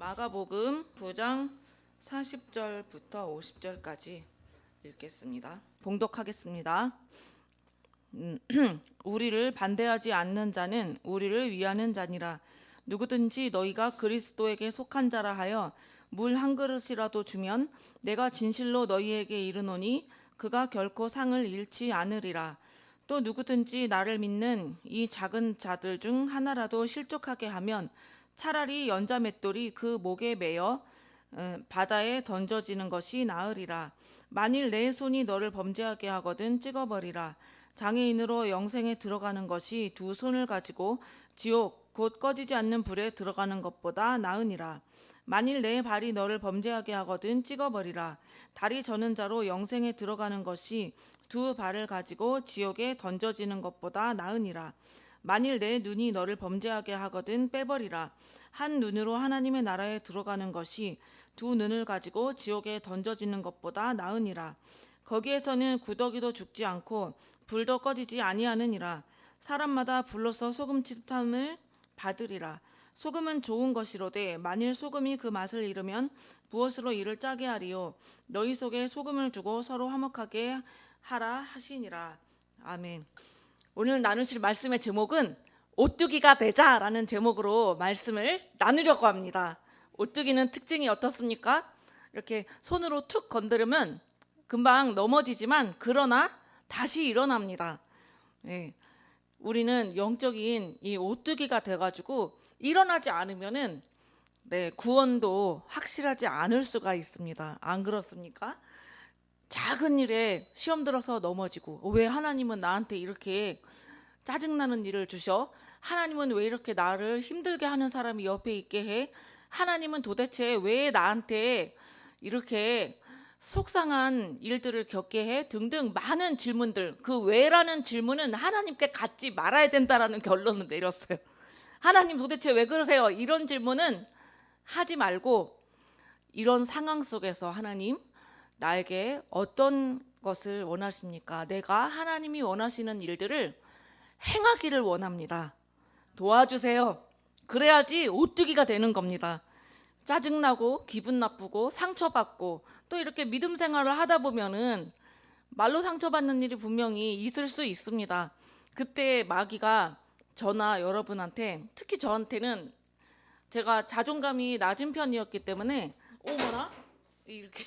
마가복음 9장 40절부터 50절까지 읽겠습니다. 봉독하겠습니다. 우리를 반대하지 않는 자는 우리를 위하는 자니라. 누구든지 너희가 그리스도에게 속한 자라 하여 물 한 그릇이라도 주면 내가 진실로 너희에게 이르노니 그가 결코 상을 잃지 않으리라. 또 누구든지 나를 믿는 이 작은 자들 중 하나라도 실족하게 하면 차라리 연자맷돌이 그 목에 매어 바다에 던져지는 것이 나으리라. 만일 내 손이 너를 범죄하게 하거든 찍어버리라. 장애인으로 영생에 들어가는 것이 두 손을 가지고 지옥 곧 꺼지지 않는 불에 들어가는 것보다 나으니라. 만일 내 발이 너를 범죄하게 하거든 찍어버리라. 다리 저는 자로 영생에 들어가는 것이 두 발을 가지고 지옥에 던져지는 것보다 나으니라. 만일 내 눈이 너를 범죄하게 하거든 빼버리라. 한 눈으로 하나님의 나라에 들어가는 것이 두 눈을 가지고 지옥에 던져지는 것보다 나으니라. 거기에서는 구더기도 죽지 않고 불도 꺼지지 아니하느니라. 사람마다 불로서 소금치듯함을 받으리라. 소금은 좋은 것이로되 만일 소금이 그 맛을 잃으면 무엇으로 이를 짜게 하리요. 너희 속에 소금을 두고 서로 화목하게 하라 하시니라. 아멘. 오늘 나누실 말씀의 제목은 오뚜기가 되자라는 제목으로 말씀을 나누려고 합니다. 오뚜기는 특징이 어떻습니까? 이렇게 손으로 툭 건드리면 금방 넘어지지만 그러나 다시 일어납니다. 네. 우리는 영적인 이 오뚜기가 돼가지고 일어나지 않으면은 구원도 확실하지 않을 수가 있습니다. 안 그렇습니까? 작은 일에 시험 들어서 넘어지고 왜 하나님은 나한테 이렇게 짜증나는 일을 주셔? 하나님은 왜 이렇게 나를 힘들게 하는 사람이 옆에 있게 해? 하나님은 도대체 왜 나한테 이렇게 속상한 일들을 겪게 해? 등등 많은 질문들, 그 왜라는 질문은 하나님께 갖지 말아야 된다라는 결론을 내렸어요. 하나님 도대체 왜 그러세요? 이런 질문은 하지 말고 이런 상황 속에서 하나님 나에게 어떤 것을 원하십니까? 내가 하나님이 원하시는 일들을 행하기를 원합니다. 도와주세요. 그래야지 오뚜기가 되는 겁니다. 짜증나고 기분 나쁘고 상처받고 또 이렇게 믿음 생활을 하다 보면은 말로 상처받는 일이 분명히 있을 수 있습니다. 그때 마귀가 저나 여러분한테, 특히 저한테는 제가 자존감이 낮은 편이었기 때문에 어머나 이렇게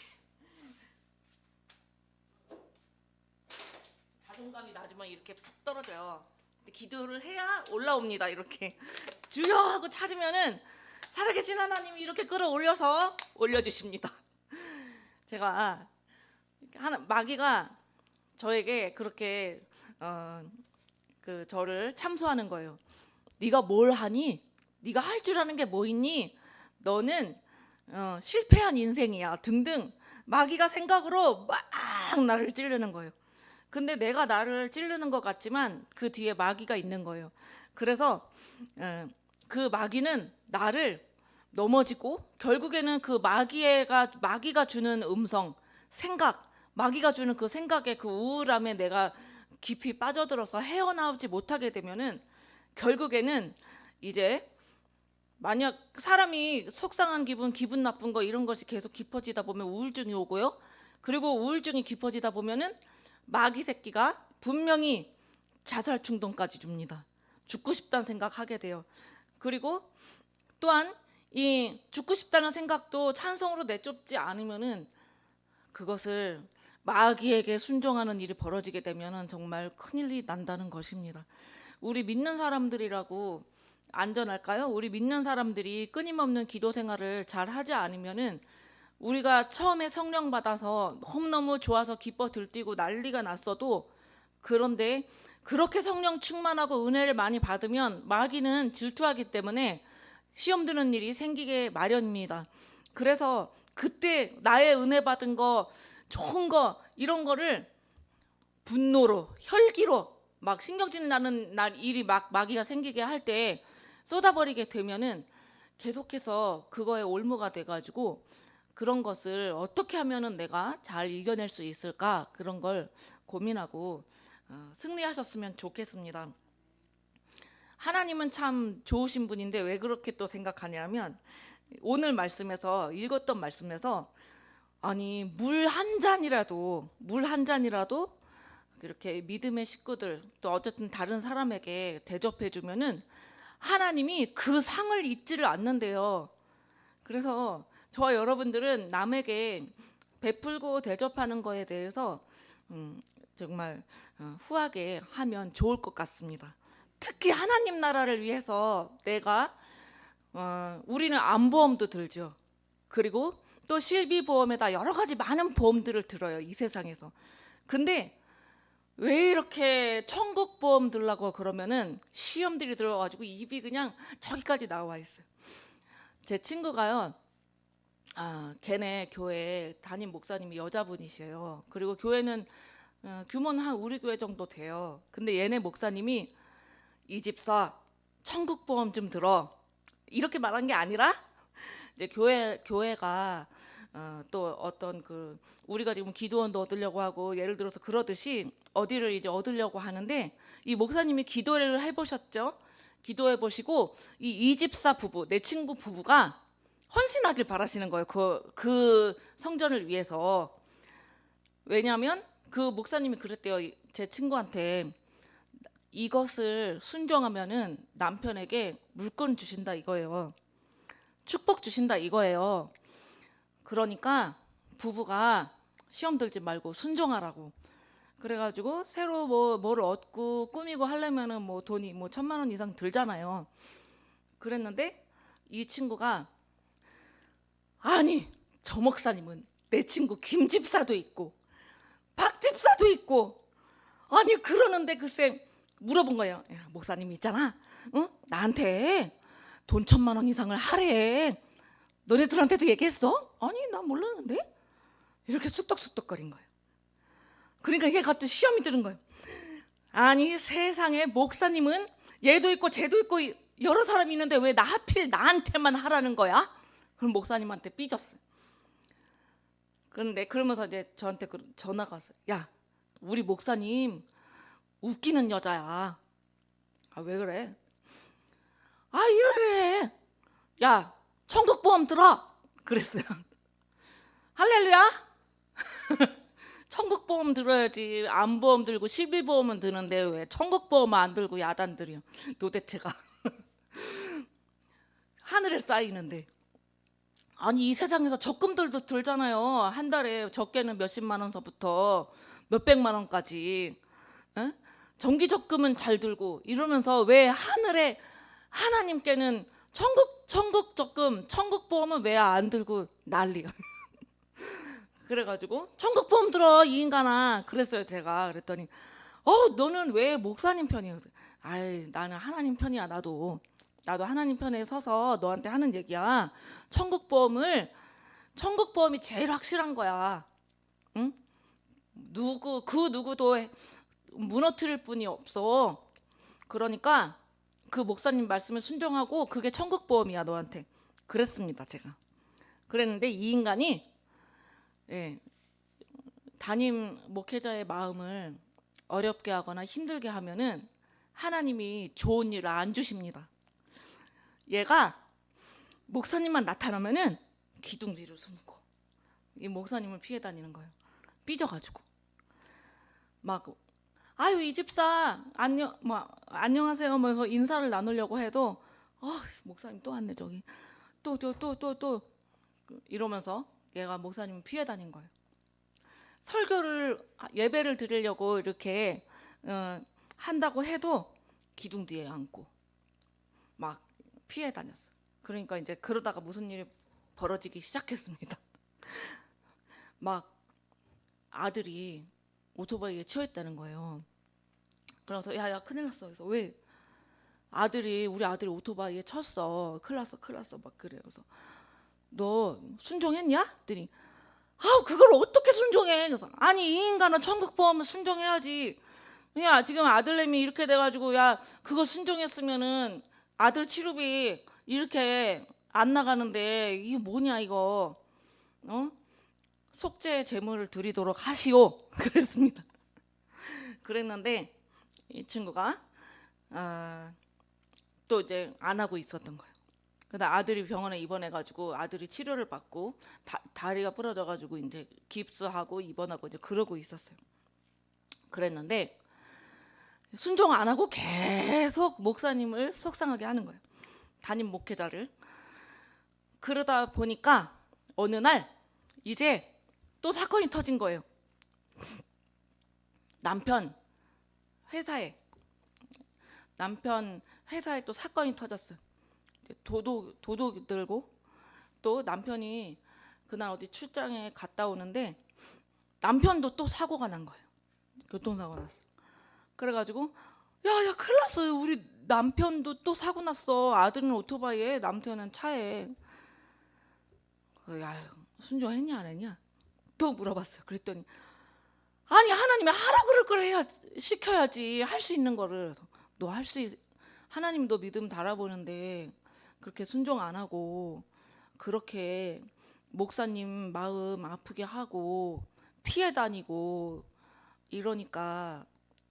자존감이 낮으면 이렇게 푹 떨어져요. 기도를 해야 올라옵니다. 이렇게 주여 하고 찾으면은 살아계신 하나님이 이렇게 끌어올려서 올려주십니다. 제가 마귀가 저에게 그렇게 저를 참소하는 거예요. 네가 뭘 하니? 네가 할 줄 아는 게 뭐 있니? 너는 실패한 인생이야 등등 마귀가 생각으로 막 나를 찌르는 거예요. 근데 내가 나를 찌르는 것 같지만 그 뒤에 마귀가 있는 거예요. 그래서 그 마귀는 나를 넘어지고 결국에는 그 마귀가 주는 음성, 생각, 마귀가 주는 그 생각에 그 우울함에 내가 깊이 빠져들어서 헤어나오지 못하게 되면은 결국에는 이제 만약 사람이 속상한 기분 나쁜 거 이런 것이 계속 깊어지다 보면 우울증이 오고요. 그리고 우울증이 깊어지다 보면은 마귀 새끼가 분명히 자살 충동까지 줍니다. 죽고 싶다는 생각하게 돼요. 그리고 또한 이 죽고 싶다는 생각도 찬성으로 내쫓지 않으면은 그것을 마귀에게 순종하는 일이 벌어지게 되면은 정말 큰일이 난다는 것입니다. 우리 믿는 사람들이라고 안전할까요? 우리 믿는 사람들이 끊임없는 기도 생활을 잘 하지 않으면은 우리가 처음에 성령 받아서 너무너무 좋아서 기뻐 들뛰고 난리가 났어도 그런데 그렇게 성령 충만하고 은혜를 많이 받으면 마귀는 질투하기 때문에 시험 드는 일이 생기게 마련입니다. 그래서 그때 나의 은혜 받은 거 좋은 거 이런 거를 분노로 혈기로 막 신경질 나는 일이 막 마귀가 생기게 할 때 쏟아버리게 되면은 계속해서 그거에 올무가 돼가지고 그런 것을 어떻게 하면은 내가 잘 이겨낼 수 있을까 그런 걸 고민하고 승리하셨으면 좋겠습니다. 하나님은 참 좋으신 분인데 왜 그렇게 또 생각하냐면 오늘 말씀에서 읽었던 말씀에서 아니 물 한 잔이라도 이렇게 믿음의 식구들 또 어쨌든 다른 사람에게 대접해 주면은 하나님이 그 상을 잊지를 않는데요. 그래서 저와 여러분들은 남에게 베풀고 대접하는 거에 대해서 정말 후하게 하면 좋을 것 같습니다. 특히 하나님 나라를 위해서 내가 우리는 암보험도 들죠. 그리고 또 실비보험에다 여러 가지 많은 보험들을 들어요, 이 세상에서. 근데 왜 이렇게 천국보험 들라고 그러면은 시험들이 들어가지고 입이 그냥 저기까지 나와 있어요. 제 친구가요, 걔네 교회 담임 목사님이 여자분이세요. 그리고 교회는 규모는 한 우리 교회 정도 돼요. 근데 얘네 목사님이 이 집사 천국보험 좀 들어 이렇게 말한 게 아니라 이제 교회가 또 어떤 그 우리가 지금 기도원도 얻으려고 하고 예를 들어서 그러듯이 어디를 이제 얻으려고 하는데 이 목사님이 기도를 해보셨죠? 기도해 보시고 이 이집사 부부 내 친구 부부가 헌신하길 바라시는 거예요. 그 성전을 위해서. 왜냐하면 그 목사님이 그랬대요. 제 친구한테 이것을 순종하면은 남편에게 물건 주신다 이거예요. 축복 주신다 이거예요. 그러니까 부부가 시험 들지 말고 순종하라고. 그래가지고 새로 뭐를 얻고 꾸미고 하려면은 뭐 돈이 뭐 1,000만 원 이상 들잖아요. 그랬는데 이 친구가 아니 저 목사님은 내 친구 김 집사도 있고 박 집사도 있고 아니 그러는데 글쎄 물어본 거예요. 야, 목사님 있잖아, 응? 나한테 돈 1,000만 원 이상을 하래. 너네들한테도 얘기했어? 아니 나 몰랐는데. 이렇게 쑥덕쑥덕거린 거예요. 그러니까 얘가 또 시험이 드는 거예요. 아니 세상에 목사님은 얘도 있고 쟤도 있고 여러 사람이 있는데 왜 나 하필 나한테만 하라는 거야? 그럼 목사님한테 삐졌어요. 그런데 그러면서 이제 저한테 전화가 왔어요. 야, 우리 목사님 웃기는 여자야. 아, 왜 그래? 아, 이래. 야, 천국보험 들어. 그랬어요. 할렐루야. 천국보험 들어야지. 암보험 들고 실비보험은 드는데 왜 천국보험 안 들고 야단들이요. 도대체가. 하늘에 쌓이는데. 아니 이 세상에서 적금들도 들잖아요. 한 달에 적게는 몇십만 원서부터 몇백만 원까지. 에? 정기 적금은 잘 들고 이러면서 왜 하늘에 하나님께는 천국 적금, 천국 보험은 왜 안 들고 난리가. 그래가지고 천국 보험 들어 이 인간아. 그랬어요 제가. 그랬더니 너는 왜 목사님 편이야? 아이 나는 하나님 편이야. 나도 하나님 편에 서서 너한테 하는 얘기야. 천국 보험이 제일 확실한 거야. 응? 누구도 무너뜨릴 분이 없어. 그러니까 그 목사님 말씀을 순종하고 그게 천국 보험이야 너한테. 그랬습니다 제가. 그랬는데 이 인간이 담임 목회자의 마음을 어렵게 하거나 힘들게 하면은 하나님이 좋은 일을 안 주십니다. 얘가 목사님만 나타나면은 기둥 뒤로 숨고 이 목사님을 피해 다니는 거예요. 삐져가지고 막 아유 이 집사 안녕하세요 하면서 인사를 나누려고 해도 목사님 또 왔네 저기 또 이러면서 얘가 목사님을 피해 다닌 거예요. 예배를 드리려고 이렇게 한다고 해도 기둥 뒤에 앉고 막 피해 다녔어요. 그러니까 이제 그러다가 무슨 일이 벌어지기 시작했습니다. 막 아들이 오토바이에 치여있다는 거예요. 그래서 야 큰일 났어. 그래서 왜 우리 아들이 오토바이에 쳤어. 큰일 났어 막 그래요. 그래서 너 순종했냐? 그랬더니 그걸 어떻게 순종해? 그래서 아니 이 인간은 천국 보험을 순종해야지. 야 지금 아들내미 이렇게 돼가지고 야 그거 순종했으면은 아들 치료비 이렇게 안 나가는데 이게 뭐냐 이거. 속죄 제물을 드리도록 하시오. 그랬습니다. 그랬는데 이 친구가 또 이제 안 하고 있었던 거예요. 그러다 아들이 병원에 입원해가지고 아들이 치료를 받고 다리가 부러져가지고 이제 깁스하고 입원하고 이제 그러고 있었어요. 그랬는데 순종 안 하고 계속 목사님을 속상하게 하는 거예요. 담임 목회자를. 그러다 보니까 어느 날 이제 또 사건이 터진 거예요. 남편 회사에 또 사건이 터졌어요. 도둑 들고 또 남편이 그날 어디 출장에 갔다 오는데 남편도 또 사고가 난 거예요. 교통사고 났어. 그래가지고 야 큰일 났어요. 우리 남편도 또 사고 났어. 아들은 오토바이에 남편은 차에. 야 순종했냐 안 했냐 또 물어봤어요. 그랬더니 아니 하나님이 하라 그럴 걸 해야 시켜야지. 할 수 있는 거를. 너 할 수 하나님도 믿음 달아보는데 그렇게 순종 안 하고 그렇게 목사님 마음 아프게 하고 피해 다니고 이러니까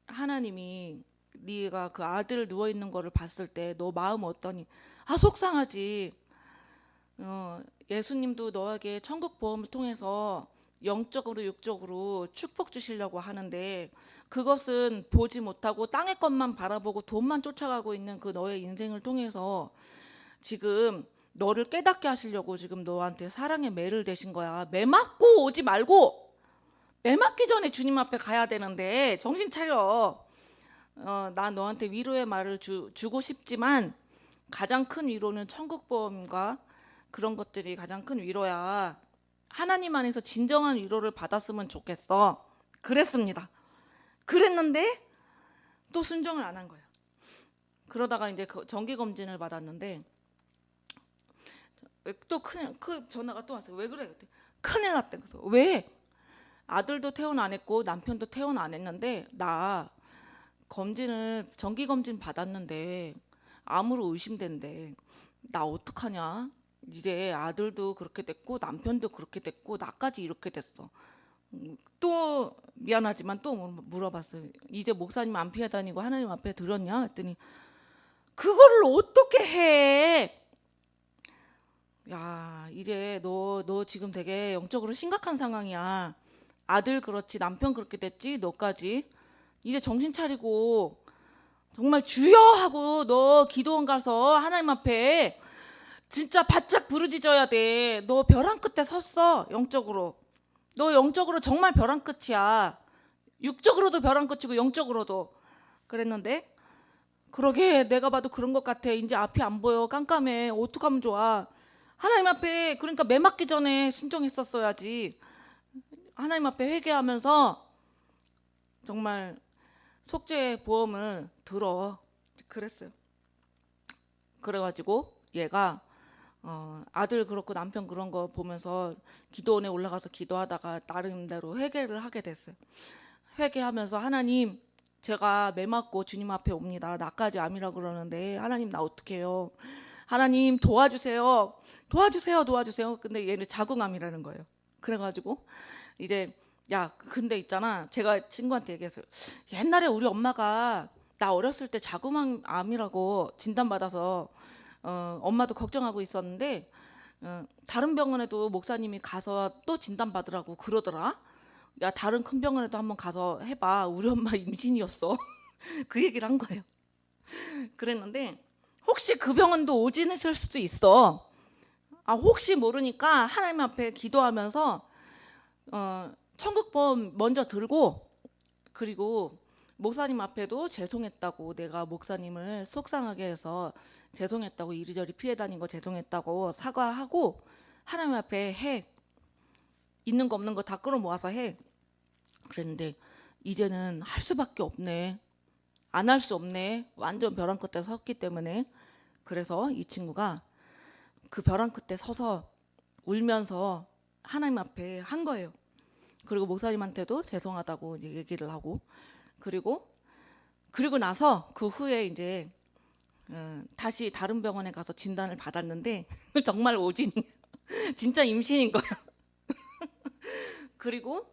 하나님이 네가 그 아들 누워 있는 거를 봤을 때 너 마음 어떠니? 아 속상하지. 예수님도 너에게 천국 보험을 통해서 영적으로 육적으로 축복 주시려고 하는데 그것은 보지 못하고 땅의 것만 바라보고 돈만 쫓아가고 있는 그 너의 인생을 통해서 지금 너를 깨닫게 하시려고 지금 너한테 사랑의 매를 대신 거야. 매 맞고 오지 말고 매 맞기 전에 주님 앞에 가야 되는데 정신 차려. 나 너한테 위로의 말을 주고 싶지만 가장 큰 위로는 천국보험과 그런 것들이 가장 큰 위로야. 하나님 안에서 진정한 위로를 받았으면 좋겠어. 그랬습니다. 그랬는데 또 순종을 안 한 거예요. 그러다가 이제 정기 검진을 받았는데 또 그 전화가 또 왔어요. 왜 그래? 큰일 났대. 그래서 왜? 아들도 퇴원 안 했고 남편도 퇴원 안 했는데 나 정기 검진 받았는데 암으로 의심된대. 나 어떡하냐? 이제 아들도 그렇게 됐고 남편도 그렇게 됐고 나까지 이렇게 됐어. 또 미안하지만 또 물어봤어요. 이제 목사님 안 피해 다니고 하나님 앞에 들었냐? 했더니 그거를 어떻게 해? 야 이제 너 지금 되게 영적으로 심각한 상황이야. 아들 그렇지 남편 그렇게 됐지 너까지 이제 정신 차리고 정말 주여 하고 너 기도원 가서 하나님 앞에 진짜 바짝 부르짖어야 돼. 너 벼랑 끝에 섰어. 영적으로 너 영적으로 정말 벼랑 끝이야. 육적으로도 벼랑 끝이고 영적으로도. 그랬는데 그러게 내가 봐도 그런 것 같아. 이제 앞이 안 보여. 깜깜해. 어떡하면 좋아. 하나님 앞에 그러니까 매 맞기 전에 순종했었어야지. 하나님 앞에 회개하면서 정말 속죄 보험을 들어. 그랬어요. 그래가지고 얘가 아들 그렇고 남편 그런 거 보면서 기도원에 올라가서 기도하다가 나름대로 회개를 하게 됐어요. 회개하면서 하나님 제가 매 맞고 주님 앞에 옵니다. 나까지 암이라 그러는데 하나님 나 어떡해요. 하나님 도와주세요. 도와주세요. 근데 얘는 자궁암이라는 거예요. 그래가지고 이제 야 근데 있잖아 제가 친구한테 얘기했어요. 옛날에 우리 엄마가 나 어렸을 때 자궁암이라고 진단받아서 엄마도 걱정하고 있었는데 다른 병원에도 목사님이 가서 또 진단받으라고 그러더라. 야 다른 큰 병원에도 한번 가서 해봐. 우리 엄마 임신이었어. 그 얘기를 한 거예요. 그랬는데 혹시 그 병원도 오진했을 수도 있어. 혹시 모르니까 하나님 앞에 기도하면서 천국보험 먼저 들고 그리고 목사님 앞에도 죄송했다고 내가 목사님을 속상하게 해서 죄송했다고 이리저리 피해 다닌 거 죄송했다고 사과하고 하나님 앞에 해. 있는 거 없는 거 다 끌어모아서 해. 그랬는데 이제는 할 수밖에 없네. 안 할 수 없네. 완전 벼랑 끝에 섰기 때문에. 그래서 이 친구가 그 벼랑 끝에 서서 울면서 하나님 앞에 한 거예요. 그리고 목사님한테도 죄송하다고 이제 얘기를 하고 그리고 나서 그 후에 이제 다시 다른 병원에 가서 진단을 받았는데 정말 오진 진짜 임신인 거예요. 그리고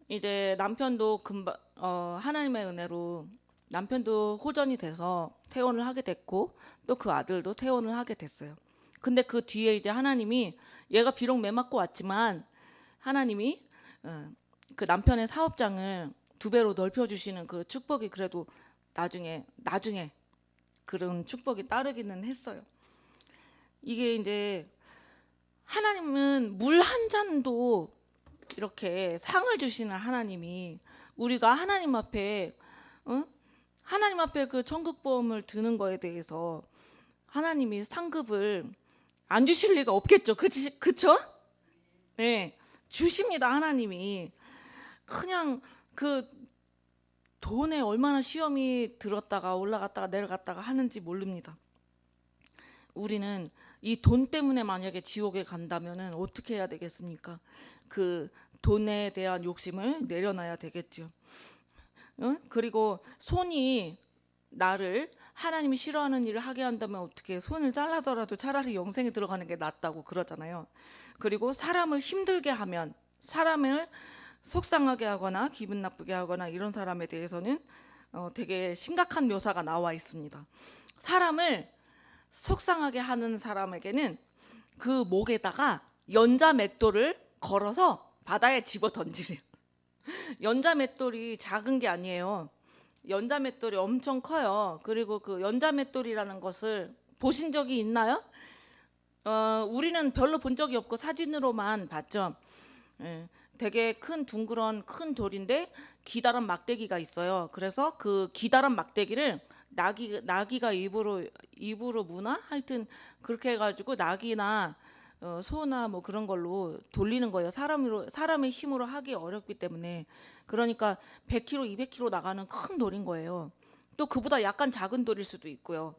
이제 남편도 금방 하나님의 은혜로 남편도 호전이 돼서 퇴원을 하게 됐고 또 그 아들도 퇴원을 하게 됐어요. 근데 그 뒤에 이제 하나님이 얘가 비록 매 맞고 왔지만 하나님이 그 남편의 사업장을 2배로 넓혀주시는 그 축복이 그래도 나중에 그런 축복이 따르기는 했어요. 이게 이제 하나님은 물 한 잔도 이렇게 상을 주시는 하나님이 우리가 하나님 앞에 하나님 앞에 그 천국보험을 드는 거에 대해서 하나님이 상급을 안 주실 리가 없겠죠. 그쵸? 네, 주십니다. 하나님이 그냥 그 돈에 얼마나 시험이 들었다가 올라갔다가 내려갔다가 하는지 모릅니다. 우리는 이 돈 때문에 만약에 지옥에 간다면은 어떻게 해야 되겠습니까? 그 돈에 대한 욕심을 내려놔야 되겠죠. 그리고 손이 나를 하나님이 싫어하는 일을 하게 한다면 어떻게 손을 잘라서라도 차라리 영생에 들어가는 게 낫다고 그러잖아요. 그리고 사람을 힘들게 하면 사람을 속상하게 하거나 기분 나쁘게 하거나 이런 사람에 대해서는 되게 심각한 묘사가 나와 있습니다. 사람을 속상하게 하는 사람에게는 그 목에다가 연자 맷돌을 걸어서 바다에 집어 던지래요. 연자 맷돌이 작은 게 아니에요. 연자 맷돌이 엄청 커요. 그리고 그 연자 맷돌이라는 것을 보신 적이 있나요? 우리는 별로 본 적이 없고 사진으로만 봤죠. 되게 큰 둥그런 큰 돌인데 기다란 막대기가 있어요. 그래서 그 기다란 막대기를 나귀가 입으로 무나 하여튼 그렇게 해가지고 나귀나 소나 뭐 그런 걸로 돌리는 거예요. 사람의 힘으로 하기 어렵기 때문에. 그러니까 100kg, 200kg 나가는 큰 돌인 거예요. 또 그보다 약간 작은 돌일 수도 있고요.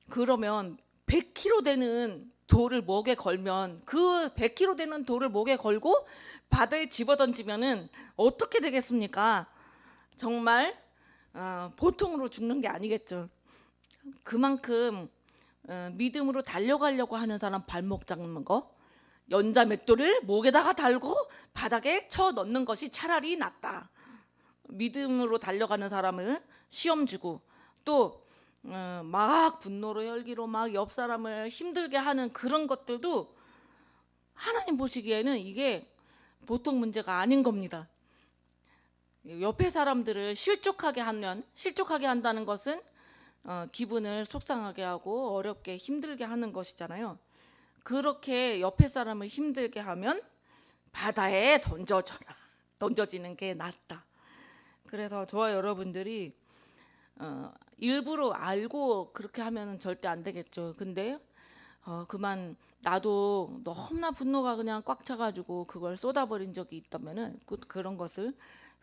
그러면 100kg 되는 돌을 목에 걸면 그 100kg 되는 돌을 목에 걸고 바다에 집어던지면은 어떻게 되겠습니까? 정말 보통으로 죽는 게 아니겠죠. 그만큼 믿음으로 달려가려고 하는 사람 발목 잡는 거, 연자 맷돌을 목에다가 달고 바닥에 쳐 넣는 것이 차라리 낫다. 믿음으로 달려가는 사람을 시험 주고 또 막 분노로 혈기로 막 옆 사람을 힘들게 하는 그런 것들도 하나님 보시기에는 이게 보통 문제가 아닌 겁니다. 옆에 사람들을 실족하게 한다는 것은 기분을 속상하게 하고 어렵게 힘들게 하는 것이잖아요. 그렇게 옆에 사람을 힘들게 하면 바다에 던져지는 게 낫다. 그래서 저와 여러분들이 일부러 알고 그렇게 하면 절대 안 되겠죠. 근데 그만 나도 너무나 분노가 그냥 꽉 차가지고 그걸 쏟아버린 적이 있다면은 그런 것을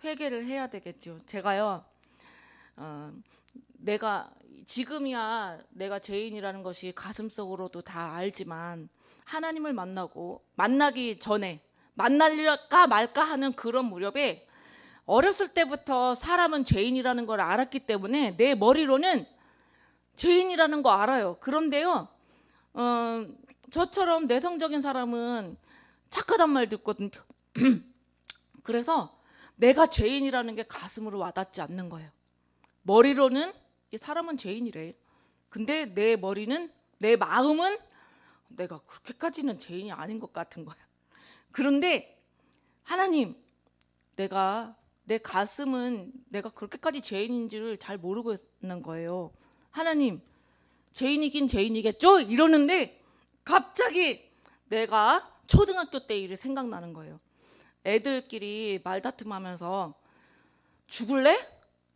회개를 해야 되겠죠. 제가요, 지금이야 내가 죄인이라는 것이 가슴속으로도 다 알지만 하나님을 만나기 전에 만날까 말까 하는 그런 무렵에 어렸을 때부터 사람은 죄인이라는 걸 알았기 때문에 내 머리로는 죄인이라는 거 알아요. 그런데요, 저처럼 내성적인 사람은 착하단 말 듣거든요. 그래서 내가 죄인이라는 게 가슴으로 와닿지 않는 거예요. 머리로는 이 사람은 죄인이래. 근데 내 마음은 내가 그렇게까지는 죄인이 아닌 것 같은 거야. 그런데 하나님, 내 가슴은 내가 그렇게까지 죄인인지를 잘 모르고 있는 거예요. 하나님, 죄인이긴 죄인이겠죠? 이러는데 갑자기 내가 초등학교 때 일이 생각나는 거예요. 애들끼리 말다툼하면서 죽을래?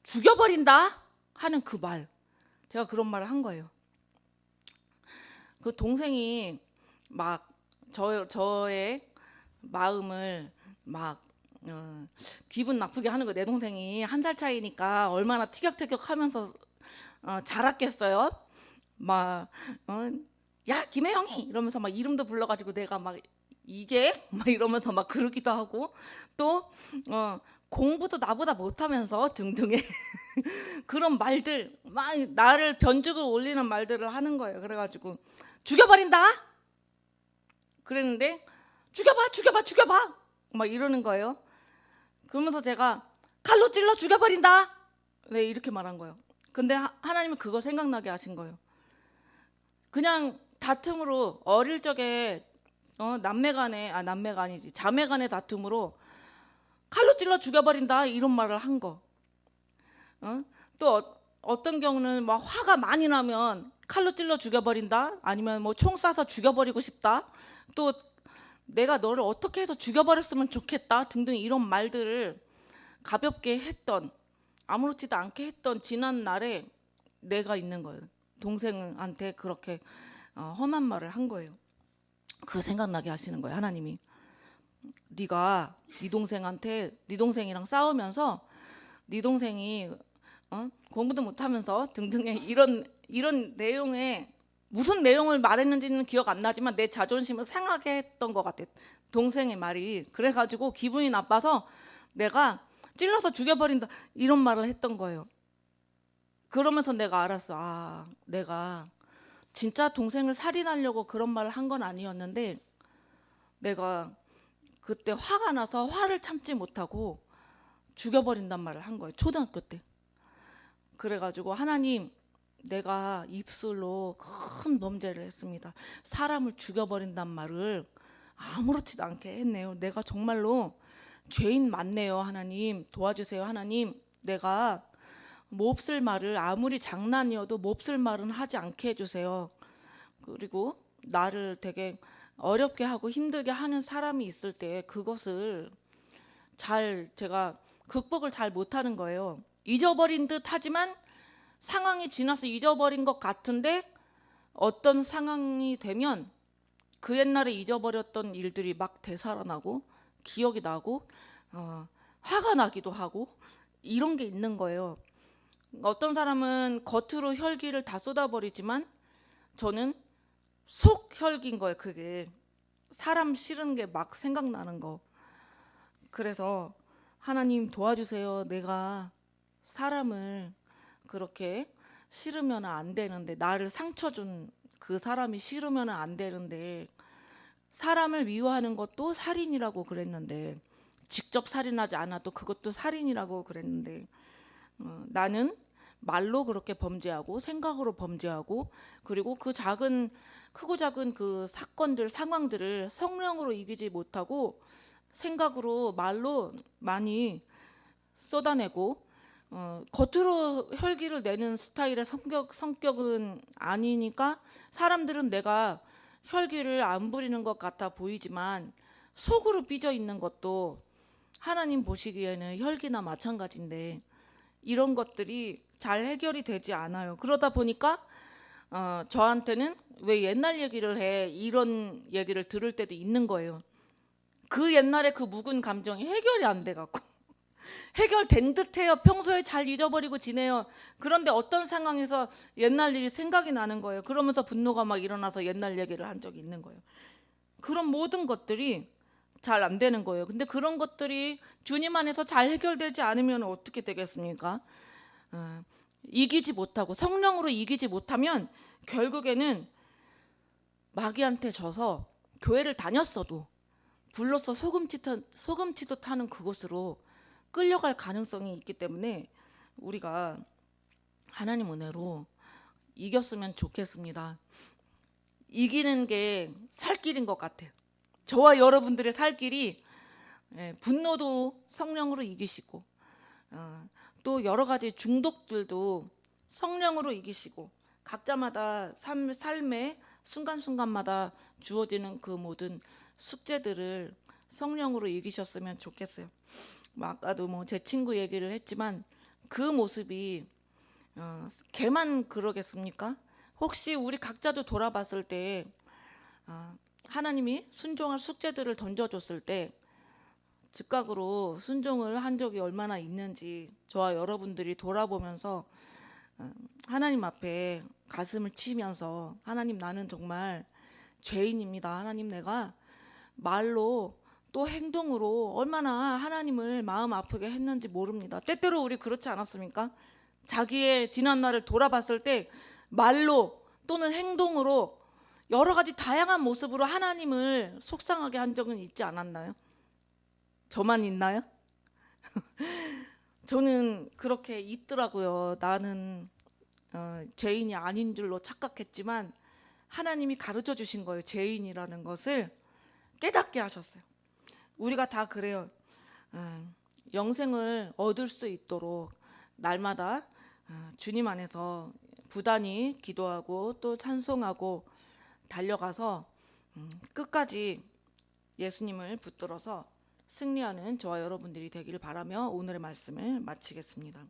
죽여버린다 하는 그 말. 제가 그런 말을 한 거예요. 그 동생이 막 저의 마음을 막 기분 나쁘게 하는 거. 내 동생이 1살 차이니까 얼마나 티격태격하면서 자랐겠어요. 막 야 김혜영이 이러면서 막 이름도 불러가지고 내가 막 이게 막 이러면서 막 그러기도 하고 또 공부도 나보다 못하면서 등등의 그런 말들 막 나를 변죽을 올리는 말들을 하는 거예요. 그래가지고 죽여버린다 그랬는데 죽여봐 막 이러는 거예요. 그러면서 제가 칼로 찔러 죽여버린다. 네, 이렇게 말한 거예요. 근데 하나님은 그거 생각나게 하신 거예요. 그냥 다툼으로 어릴 적에 남매가 아니지 자매간의 다툼으로 칼로 찔러 죽여버린다 이런 말을 한 거. 또 어떤 경우는 막 화가 많이 나면 칼로 찔러 죽여버린다, 아니면 뭐 총 쏴서 죽여버리고 싶다, 또 내가 너를 어떻게 해서 죽여버렸으면 좋겠다 등등 이런 말들을 가볍게 했던, 아무렇지도 않게 했던 지난 날에 내가 있는 거예요. 동생한테 그렇게 험한 말을 한 거예요. 그 생각나게 하시는 거예요. 하나님이 네가 네 동생한테, 네 동생이랑 싸우면서 네 동생이 공부도 못하면서 등등의 이런 내용에 무슨 내용을 말했는지는 기억 안 나지만 내 자존심을 상하게 했던 것 같아. 동생의 말이. 그래가지고 기분이 나빠서 내가 찔러서 죽여버린다 이런 말을 했던 거예요. 그러면서 내가 알았어. 아, 내가 진짜 동생을 살인하려고 그런 말을 한 건 아니었는데 내가 그때 화가 나서 화를 참지 못하고 죽여버린단 말을 한 거예요. 초등학교 때. 그래가지고 하나님, 내가 입술로 큰 범죄를 했습니다. 사람을 죽여버린단 말을 아무렇지도 않게 했네요. 내가 정말로 죄인 맞네요. 하나님 도와주세요. 하나님, 내가 몹쓸 말을 아무리 장난이어도 몹쓸 말은 하지 않게 해주세요. 그리고 나를 되게 어렵게 하고 힘들게 하는 사람이 있을 때 그것을 제가 극복을 잘 못하는 거예요. 잊어버린 듯 하지만 상황이 지나서 잊어버린 것 같은데 어떤 상황이 되면 그 옛날에 잊어버렸던 일들이 막 되살아나고 기억이 나고 화가 나기도 하고 이런 게 있는 거예요. 어떤 사람은 겉으로 혈기를 다 쏟아버리지만 저는 속 혈기인 거예요. 그게 사람 싫은 게 막 생각나는 거. 그래서 하나님 도와주세요. 내가 사람을 그렇게 싫으면 안 되는데, 나를 상처 준 그 사람이 싫으면 안 되는데, 사람을 미워하는 것도 살인이라고 그랬는데, 직접 살인하지 않아도 그것도 살인이라고 그랬는데, 나는 말로 그렇게 범죄하고 생각으로 범죄하고, 그리고 그 크고 작은 그 사건들 상황들을 성령으로 이기지 못하고 생각으로 말로 많이 쏟아내고 겉으로 혈기를 내는 스타일의 성격은 아니니까 사람들은 내가 혈기를 안 부리는 것 같아 보이지만 속으로 삐져 있는 것도 하나님 보시기에는 혈기나 마찬가지인데 이런 것들이 잘 해결이 되지 않아요. 그러다 보니까 저한테는 왜 옛날 얘기를 해, 이런 얘기를 들을 때도 있는 거예요. 그 옛날에 그 묵은 감정이 해결이 안 돼갖고 해결된 듯해요. 평소에 잘 잊어버리고 지내요. 그런데 어떤 상황에서 옛날 일이 생각이 나는 거예요. 그러면서 분노가 막 일어나서 옛날 얘기를 한 적이 있는 거예요. 그런 모든 것들이 잘 안 되는 거예요. 근데 그런 것들이 주님 안에서 잘 해결되지 않으면 어떻게 되겠습니까? 이기지 못하고 성령으로 이기지 못하면 결국에는 마귀한테 져서 교회를 다녔어도 불로서 소금치도 타는 그곳으로 끌려갈 가능성이 있기 때문에 우리가 하나님 은혜로 이겼으면 좋겠습니다. 이기는 게 살 길인 것 같아요. 저와 여러분들의 살 길이 분노도 성령으로 이기시고 또 여러 가지 중독들도 성령으로 이기시고 각자마다 삶의 순간순간마다 주어지는 그 모든 숙제들을 성령으로 이기셨으면 좋겠어요. 아까도 제 친구 얘기를 했지만 그 모습이 걔만 그러겠습니까? 혹시 우리 각자도 돌아봤을 때 하나님이 순종할 숙제들을 던져줬을 때 즉각으로 순종을 한 적이 얼마나 있는지 저와 여러분들이 돌아보면서 하나님 앞에 가슴을 치면서 하나님, 나는 정말 죄인입니다. 하나님, 내가 말로 또 행동으로 얼마나 하나님을 마음 아프게 했는지 모릅니다. 때때로 우리 그렇지 않았습니까? 자기의 지난 날을 돌아봤을 때 말로 또는 행동으로 여러 가지 다양한 모습으로 하나님을 속상하게 한 적은 있지 않았나요? 저만 있나요? 저는 그렇게 있더라고요. 나는 죄인이 아닌 줄로 착각했지만 하나님이 가르쳐 주신 거예요. 죄인이라는 것을 깨닫게 하셨어요. 우리가 다 그래요. 영생을 얻을 수 있도록 날마다 주님 안에서 부단히 기도하고 또 찬송하고 달려가서 끝까지 예수님을 붙들어서 승리하는 저와 여러분들이 되기를 바라며 오늘의 말씀을 마치겠습니다.